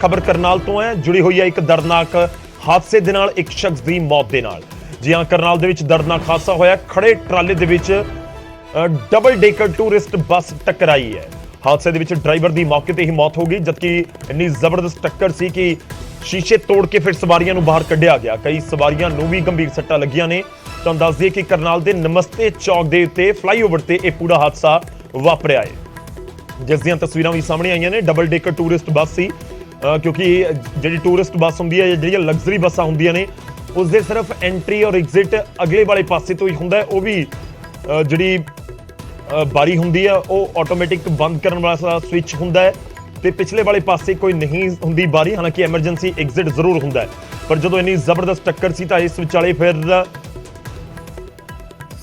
खबर करनाल तो है, जुड़ी हुई है एक दर्दनाक हादसे दे नाल, एक शख्स की मौत दे नाल। जी हां, करनाल दे विच दर्दनाक हादसा होया। खड़े ट्राले दे विच डबल डेकर टूरिस्ट बस टकराई है। हादसे दे विच ड्राइवर की मौके ते ही मौत हो गई, जबकि इन्नी जबरदस्त टक्कर सी कि शीशे तोड़ के फिर सवारियां नूं बाहर कढ़िया गया। कई सवारियां नूं भी गंभीर सट्टां लगियां ने। तुहानूं दस दईए कि करनाल दे नमस्ते चौक दे उत्ते फ्लाईओवर ते यह पूरा हादसा वापरिया है, जिस दियां तस्वीरां भी सामने आईयां ने। डबल डेकर टूरिस्ट बस सी, क्योंकि जी टूरिस्ट बस होंदी है, जी लग्जरी बसां होंदियां ने, उसदे सिर्फ एंट्री और एग्जिट अगले वाले पासे तो ही हुंदा है। वो भी जी बारी होंदी है, वो ऑटोमैटिक बंद करने वाला स्विच हुंदा है, ते पिछले वाले पासे कोई नहीं हुंदी बारी। हालांकि एमरजेंसी एग्जिट जरूर हुंदा है, पर जदों इन्नी जबरदस्त टक्कर सी तां इस विचाले फिर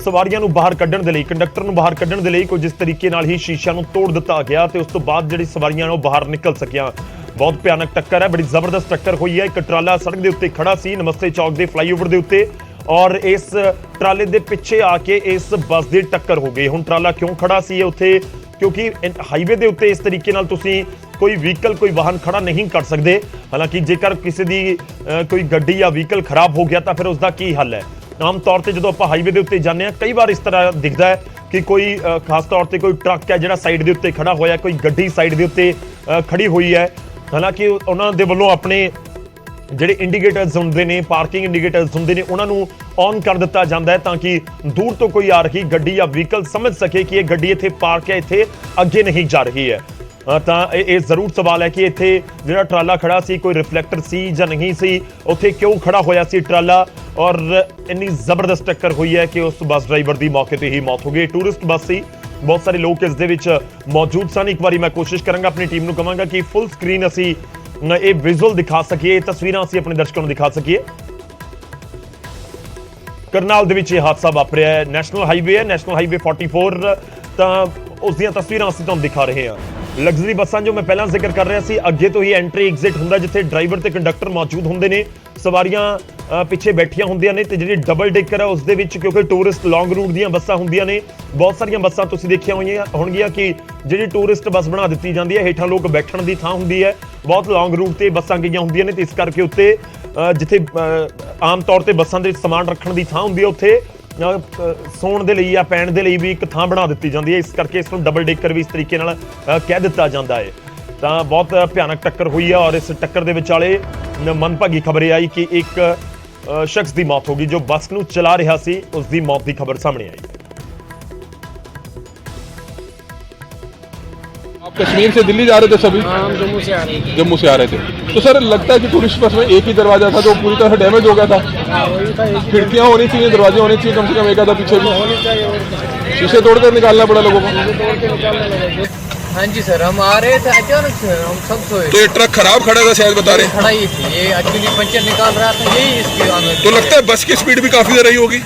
सवारियां नूं बाहर कड्ढण दे लई, कंडक्टर नूं बाहर कड्ढण दे लई कुछ इस तरीके नाल ही शीशिਆਂ नूं तोड़ दिता गया, ते उस तो बाद जिहड़ी सवारियां ने बाहर निकल सकियां। बहुत भयानक टक्कर है, बड़ी जबरदस्त टक्कर हुई है। एक ट्राला सड़क के उत्ते खड़ा सी नमस्ते चौक के फ्लाईओवर के उत्ते, और इस ट्राले के पिछे आके इस बस की टक्कर हो गई। हुण ट्राला क्यों खड़ा सी उत्थे? क्योंकि हाईवे के उत्ते इस तरीके नाल तुसीं कोई व्हीकल, कोई वाहन खड़ा नहीं कर सकते। हालांकि जेकर किसी की कोई गड्डी या व्हीकल खराब हो गया तो फिर उसका की हल है? आम तौर पर जो आप हाईवे के उत्ते जाने, कई बार इस तरह दिखता है कि कोई खास तौर पर कोई ट्रक है जो साइड के उत्ते खड़ा होया, कोई गड्डी साइड के उत्ते खड़ी हुई है। हालांकि उन्होंने दे वल्लों अपने ਜਿਹੜੇ इंडीकेटर्स होंगे ने, पार्किंग इंडीकेटर्स होंगे ने, उन्होंने ऑन कर दिता जाता है ताकि दूर तो कोई आ रही गड्डी या व्हीकल समझ सके कि यह गड्डी इत्थे पार्क है, इत्थे अगे नहीं जा रही है। तो ये जरूर सवाल है कि इत्थे जिहड़ा ट्राला खड़ा सी कोई रिफ्लैक्टर सी या नहीं सी, उत्थे क्यों खड़ा होया सी ट्राला, और इन्नी जबरदस्त टक्कर हुई है कि उस बस ड्राइवर की मौके पर ही मौत हो गई। टूरिस्ट बस सी, बहुत सारे लोग इस दे विच मौजूद सन। एक बारी मैं कोशिश करांगा, अपनी टीम नूं कहांगा कि फुल स्क्रीन असी ये विजुअल दिखा सकिए, तस्वीरां असी अपने दर्शकों को दिखा सकिए। करनाल दे विच हादसा वापरिया है, नैशनल हाईवे है, नैशनल हाईवे 44, तो उस दियां तस्वीरां असी तुहानूं दिखा रहे हैं। लग्जरी बसां जो मैं पहला जिक्र कर रहा सी, अगे तो ही एंट्री एग्जिट हुंदा जिथे ड्राइवर ते कंडक्टर मौजूद होंदे ने, सवारियां पिछे बैठियां होंदियां ने, ते जिहड़ी डबल डेकर है उस दे विच क्योंकि टूरिस्ट लॉन्ग रूट दीयां बसां होंदियां ने, बहुत सारियां बसां तुसीं देखियां होणगीਆਂ कि जिहड़ी टूरिस्ट बस बना दित्ती जांदी है, हेठां लोग बैठण दी थां हुंदी है, बहुत लॉन्ग रूट ते बसां गईयां होंदियां ने, ते इस करके उत्ते जिथे आम तौर ते बसां दे समान रखण दी थां हुंदी है, उत्थे सौण दे लई या पैण दे लई भी एक थां बना दित्ती जांदी है। इस करके इसनूं डबल डेकर भी इस तरीके नाल कह दित्ता जांदा है। तो बहुत भयानक टक्कर हुई है, और इस टक्कर दे विचाले मनभागी खबर आई कि एक शख्स की मौत हो गई जो बस नूं चला रहा सी, उसकी मौत की खबर सामने आई। आप कश्मीर से दिल्ली जा रहे थे सभी? हम जम्मू से आ रहे थे। जम्मू से आ रहे थे, तो सर लगता है कि टूरिस्ट बस में एक ही दरवाजा था जो पूरी तरह डैमेज हो गया था। वही था, खिड़कियां होनी चाहिए, दरवाजे होने चाहिए, कम से कम एक आधा पीछे भी। होनी चाहिए और शीशे तोड़कर निकालना पड़ा लोगों को। तोड़ के निकालने लगे। हाँ जी सर, हम आ रहे थे अचानक से, हम सब सोए। तो ये ट्रक खराब खड़ा था शायद, बता रहे? खड़ा ही थी, ये एक्चुअली पंचर निकाल रहा था, यही इसकी आमद। तो लगता है बस की स्पीड भी काफी ज्यादा रही होगी।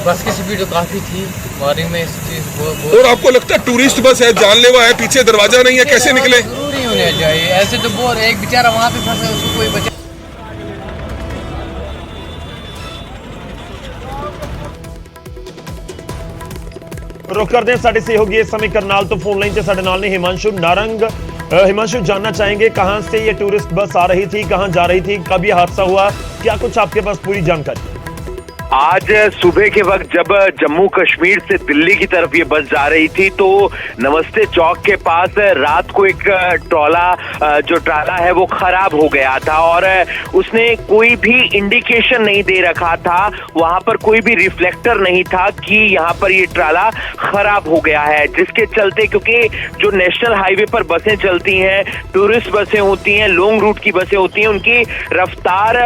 बस की स्पीड तो काफी थी, बारी में इस चीज और आपको लगता है टूरिस्ट बस है, जानलेवा है, पीछे दरवाजा नहीं है, कैसे निकले? जरूरी होना चाहिए, ऐसे तो बोर एक बेचारा वहाँ पे फंसा, उसको कोई बचा। रुख करते हैं साडे सहयोगी इस समय करनाल तो फोन लाइन से साडे नाल ने हिमांशु नारंग। हिमांशु, जानना चाहेंगे कहां से ये टूरिस्ट बस आ रही थी, कहां जा रही थी, कब ये हादसा हुआ, क्या कुछ आपके पास पूरी जानकारी? आज सुबह के वक्त जब जम्मू कश्मीर से दिल्ली की तरफ ये बस जा रही थी, तो नमस्ते चौक के पास रात को एक जो ट्राला है वो खराब हो गया था, और उसने कोई भी इंडिकेशन नहीं दे रखा था, वहां पर कोई भी रिफ्लेक्टर नहीं था कि यहाँ पर ये ट्राला खराब हो गया है, जिसके चलते, क्योंकि जो नेशनल हाईवे पर बसें चलती हैं, टूरिस्ट बसें होती हैं, लॉन्ग रूट की बसें होती हैं, उनकी रफ्तार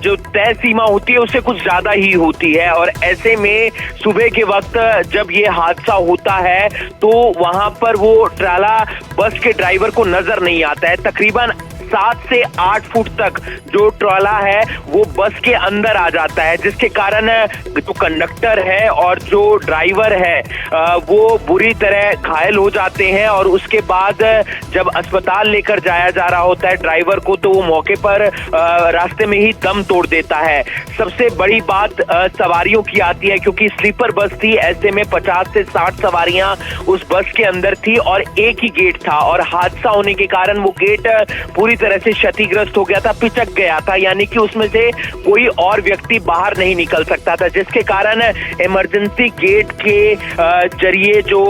जो तय सीमा होती है उससे कुछ ज्यादा ही होती है। और ऐसे में सुबह के वक्त जब ये हादसा होता है तो वहां पर वो ट्राला बस के ड्राइवर को नजर नहीं आता है। तकरीबन 7 से 8 फुट तक जो ट्राला है वो बस के अंदर आ जाता है, जिसके कारण जो कंडक्टर है और जो ड्राइवर है वो बुरी तरह घायल हो जाते हैं, और उसके बाद जब अस्पताल लेकर जाया जा रहा होता है ड्राइवर को, तो वो मौके पर रास्ते में ही दम तोड़ देता है। सबसे बड़ी बात सवारियों की आती है, क्योंकि स्लीपर बस थी, ऐसे में 50 से 60 सवारियां उस बस के अंदर थी और एक ही गेट था, और हादसा होने के कारण वो गेट पूरी तरह से क्षतिग्रस्त हो गया था, पिचक गया था, यानी कि उसमें से कोई और व्यक्ति बाहर नहीं निकल सकता था, जिसके कारण इमरजेंसी गेट के जरिए जो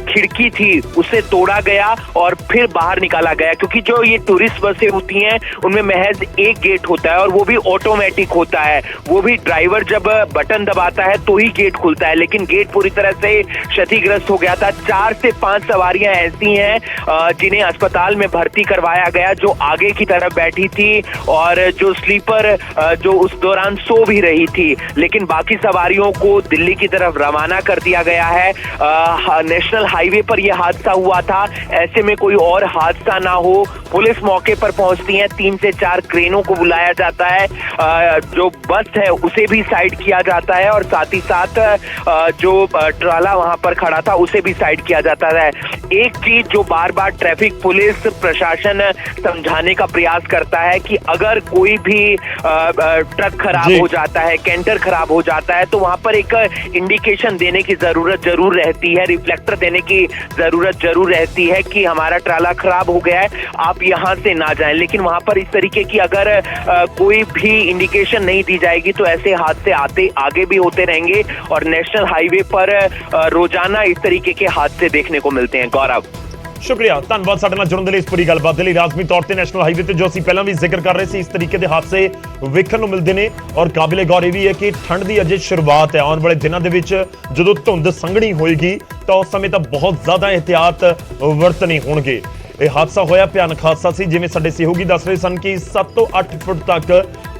खिड़की थी उसे तोड़ा गया और फिर बाहर निकाला गया। क्योंकि जो ये टूरिस्ट बसें होती हैं उनमें महज एक गेट होता है और वो भी ऑटोमेटिक होता है, वो भी ड्राइवर जब बटन दबाता है तो ही गेट खुलता है, लेकिन गेट पूरी तरह से क्षतिग्रस्त हो गया था। 4 से 5 सवारियां ऐसी हैं जिन्हें अस्पताल में भर्ती करवाया गया, जो आगे की तरफ बैठी थी और जो स्लीपर जो उस दौरान सो भी रही थी, लेकिन बाकी सवारियों को दिल्ली की तरफ रवाना कर दिया गया है। नेशनल हाईवे पर यह हादसा हुआ था, ऐसे में कोई और हादसा ना हो, पुलिस मौके पर पहुंचती है, 3 से 4 क्रेनों को बुलाया जाता है, जो बस है उसे भी साइड किया जाता है और साथ ही साथ जो ट्राला वहां पर खड़ा था उसे भी साइड किया जाता है। एक चीज जो बार बार ट्रैफिक पुलिस प्रशासन समझाने का प्रयास करता है कि अगर कोई भी ट्रक खराब हो जाता है, कैंटर खराब हो जाता है, तो वहां पर एक इंडिकेशन देने की जरूरत जरूर रहती है, रिफ्लेक्टर देने की जरूरत जरूर रहती है कि हमारा ट्राला खराब हो गया है, आप यहां से ना जाएं। लेकिन वहां पर इस तरीके की अगर कोई भी इंडिकेशन नहीं दी जाएगी तो ऐसे हादसे आगे भी होते रहेंगे और नेशनल हाईवे पर रोजाना इस तरीके के हादसे देखने को मिलते हैं। गौरव, ਸ਼ੁਕਰੀਆ, ਧੰਨਵਾਦ ਸਾਡੇ ਨਾਲ ਜੁੜਨ ਦੇ ਲਈ, ਇਸ ਪੂਰੀ ਗੱਲਬਾਤ ਦੇ ਲਈ। ਲਾਜ਼ਮੀ ਤੌਰ ਤੇ ਨੈਸ਼ਨਲ ਹਾਈਵੇ ਤੇ ਜੋ ਅਸੀਂ ਪਹਿਲਾਂ ਵੀ ਜ਼ਿਕਰ ਕਰ ਰਹੇ ਸੀ, ਇਸ ਤਰੀਕੇ ਦੇ ਹਾਦਸੇ ਵੇਖਣ ਨੂੰ ਮਿਲਦੇ ਨੇ ਔਰ ਕਾਬਿਲੇ ਗੌਰ ਇਹ ਵੀ ਹੈ ਕਿ ਠੰਡ ਦੀ ਅਜੇ ਸ਼ੁਰੂਆਤ ਹੈ। ਆਉਣ ਵਾਲੇ ਦਿਨਾਂ ਦੇ ਵਿੱਚ ਜਦੋਂ ਧੁੰਦ ਸੰਘਣੀ ਹੋਏਗੀ ਤਾਂ ਉਸ ਸਮੇਂ ਤਾਂ ਬਹੁਤ ਜ਼ਿਆਦਾ ਇਹਤਿਆਤ ਵਰਤਣੇ ਹੋਣਗੇ। ਇਹ ਹਾਦਸਾ ਹੋਇਆ ਭਿਆਨਕ ਹਾਦਸਾ ਸੀ, ਜਿਵੇਂ ਸਾਡੇ ਸਹਿਯੋਗੀ ਦੱਸ ਰਹੇ ਸਨ ਕਿ 7 ਤੋਂ 8 ਫੁੱਟ ਤੱਕ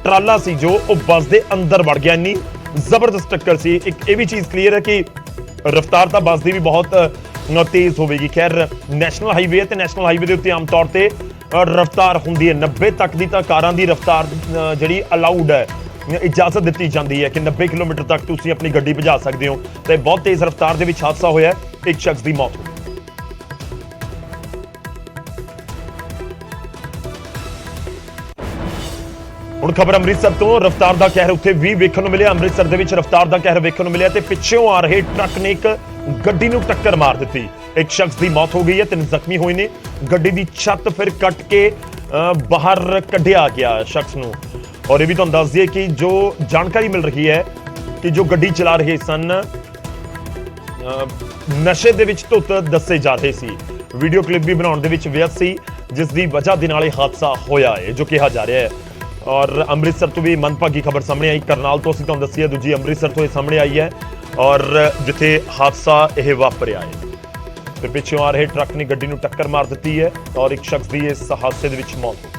ਟਰਾਲਾ ਸੀ ਜੋ ਉਹ ਬੱਸ ਦੇ ਅੰਦਰ ਵੜ ਗਿਆ। ਇੰਨੀ ਜ਼ਬਰਦਸਤ ਟੱਕਰ ਸੀ। ਇੱਕ ਇਹ ਵੀ ਚੀਜ਼ ਕਲੀਅਰ ਹੈ ਕਿ ਰਫ਼ਤਾਰ ਤਾਂ ਬੱਸ ਦੀ ਵੀ ਬਹੁਤ तेज होगी। खैर नैशनल हाईवे ते नैशनल हाईवे के उत्ते आम तौर पर रफ्तार होंगी है 90 तक की, तो कारां दी रफ्तार जी अलाउड है, इजाजत दी जाती है कि 90 किलोमीटर तक तुसीं अपनी गड्डी भजा सकते हो। तो बहुत तेज रफ्तार के हादसा होया, एक शख्स की मौत हो गई। ਹੁਣ ਖਬਰ ਅੰਮ੍ਰਿਤਸਰ ਤੋਂ। ਰਫ਼ਤਾਰ ਦਾ ਕਹਿਰ ਉੱਥੇ ਵੀ ਵੇਖਣ ਨੂੰ ਮਿਲਿਆ। ਅੰਮ੍ਰਿਤਸਰ ਦੇ ਵਿੱਚ ਰਫ਼ਤਾਰ ਦਾ ਕਹਿਰ ਵੇਖਣ ਨੂੰ ਮਿਲਿਆ ਤੇ ਪਿੱਛੋਂ ਆ ਰਹੇ ਟਰੱਕ ਨੇ ਇੱਕ ਗੱਡੀ ਨੂੰ ਟੱਕਰ ਮਾਰ ਦਿੱਤੀ। ਇੱਕ ਸ਼ਖਸ ਦੀ ਮੌਤ ਹੋ ਗਈ ਹੈ, 3 ਜ਼ਖਮੀ ਹੋਏ ਨੇ। ਗੱਡੀ ਦੀ ਛੱਤ ਫਿਰ ਕੱਟ ਕੇ ਬਾਹਰ ਕੱਢਿਆ ਗਿਆ ਸ਼ਖਸ ਨੂੰ। ਔਰ ਇਹ ਵੀ ਤੁਹਾਨੂੰ ਦੱਸ ਦਈਏ ਕਿ ਜੋ ਜਾਣਕਾਰੀ ਮਿਲ ਰਹੀ ਹੈ ਕਿ ਜੋ ਗੱਡੀ ਚਲਾ ਰਹੇ ਸਨ ਨਸ਼ੇ ਦੇ ਵਿੱਚ ਧੁੱਤ ਦੱਸੇ ਜਾ ਰਹੇ ਸੀ। ਵੀਡੀਓ ਕਲਿੱਪ ਵੀ ਬਣਾਉਣ ਦੇ ਵਿੱਚ ਵਿਅਸਤ ਸੀ, ਜਿਸ ਦੀ ਵਜ੍ਹਾ ਦੇ ਨਾਲ ਇਹ ਹਾਦਸਾ ਹੋਇਆ ਹੈ ਜੋ ਕਿਹਾ ਜਾ ਰਿਹਾ ਹੈ। और अमृतसर तो भी मनभागी खबर सामने आई। करनाल तो असीं तुहानूं दस्सी है, दूजी अमृतसर तो यह सामने आई है और जिथे हादसा यह वापरिया है तो पिछों आ रहे ट्रक ने गड्डी नूं टक्कर मार दी है और एक शख्स की इस हादसे दे विच मौत हो गई।